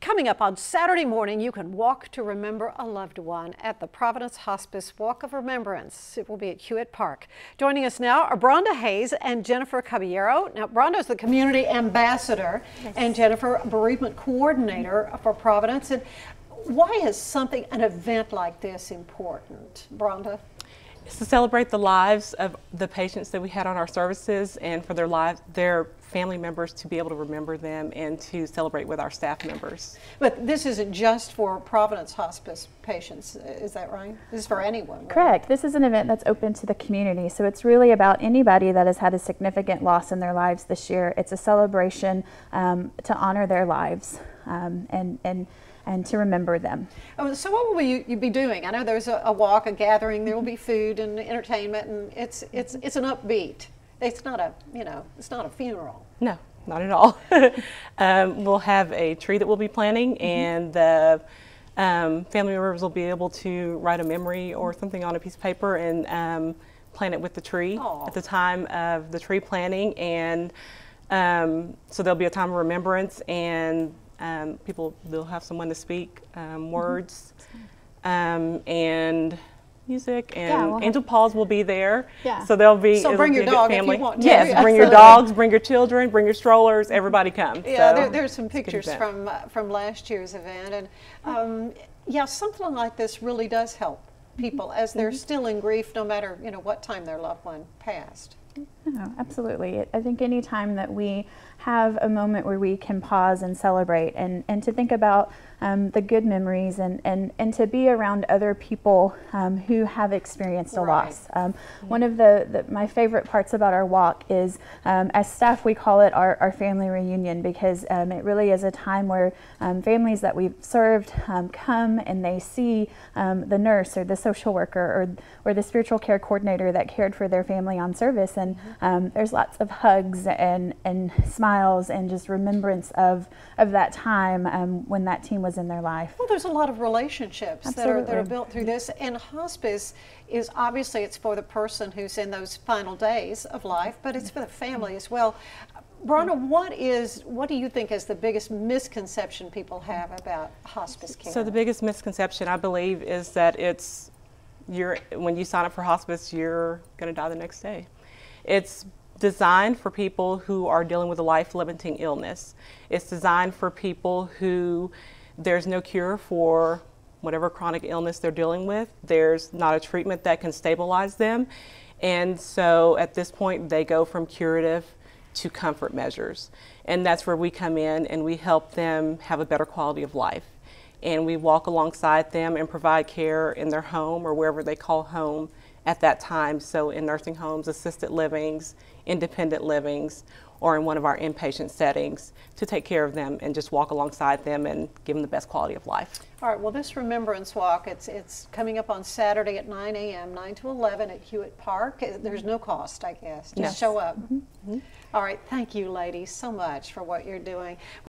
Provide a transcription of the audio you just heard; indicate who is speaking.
Speaker 1: Coming up on Saturday morning, you can walk to remember a loved one at the Providence Hospice Walk of Remembrance. It will be at Hewitt Park. Joining us now are Bronda Hayes and Jennifer Caballero. Now, Bronda is the community ambassador and Jennifer, bereavement coordinator for Providence. And why is an event like this important, Bronda?
Speaker 2: It's to celebrate the lives of the patients that we had on our services, and for their family members to be able to remember them and to celebrate with our staff members.
Speaker 1: But this isn't just for Providence Hospice patients, is that right? This is for anyone, right?
Speaker 3: Correct. This is an event that's open to the community, so it's really about anybody that has had a significant loss in their lives this year. It's a celebration to honor their lives and to remember them.
Speaker 1: Oh, so what will you be doing? I know there's a walk, a gathering. There will be food and entertainment, and it's an upbeat. It's not a it's not a funeral.
Speaker 2: No, not at all. We'll have a tree that we'll be planting, and the family members will be able to write a memory or something on a piece of paper and plant it with the tree at the time of the tree planting, and so there'll be a time of remembrance, and they'll have someone to speak words and music, and Angel Paws will be there.
Speaker 3: Yeah.
Speaker 2: So they'll be.
Speaker 1: So bring your dog if you want to.
Speaker 2: Yes, bring your dogs, bring your children, bring your strollers. Everybody come.
Speaker 1: Yeah,
Speaker 2: so
Speaker 1: there's some pictures from last year's event, and yeah, something like this really does help people as they're still in grief, no matter what time their loved one passed.
Speaker 3: No, absolutely. I think any time that we have a moment where we can pause and celebrate and to think about the good memories and to be around other people who have experienced a loss. One of my favorite parts about our walk is, as staff, we call it our family reunion, because it really is a time where families that we've served come and they see the nurse or the social worker or the spiritual care coordinator that cared for their family on service, and there's lots of hugs and smiles and just remembrance of that time when that team was in their life.
Speaker 1: Well, there's a lot of relationships that are built through this, and hospice is obviously it's for the person who's in those final days of life, but it's for the family as well. Bronda, what do you think is the biggest misconception people have about hospice care?
Speaker 2: So the biggest misconception, I believe, is that when you sign up for hospice, you're going to die the next day. It's designed for people who are dealing with a life-limiting illness. It's designed for people who there's no cure for whatever chronic illness they're dealing with. There's not a treatment that can stabilize them. And so at this point, they go from curative to comfort measures. And that's where we come in and we help them have a better quality of life. And we walk alongside them and provide care in their home or wherever they call home at that time. So in nursing homes, assisted livings, independent livings, or in one of our inpatient settings, to take care of them and just walk alongside them and give them the best quality of life.
Speaker 1: All right, well, this Remembrance Walk, it's coming up on Saturday at 9 a.m., 9 to 11 at Hewitt Park. There's no cost, I guess. Just show up. All right, thank you, ladies, so much for what you're doing.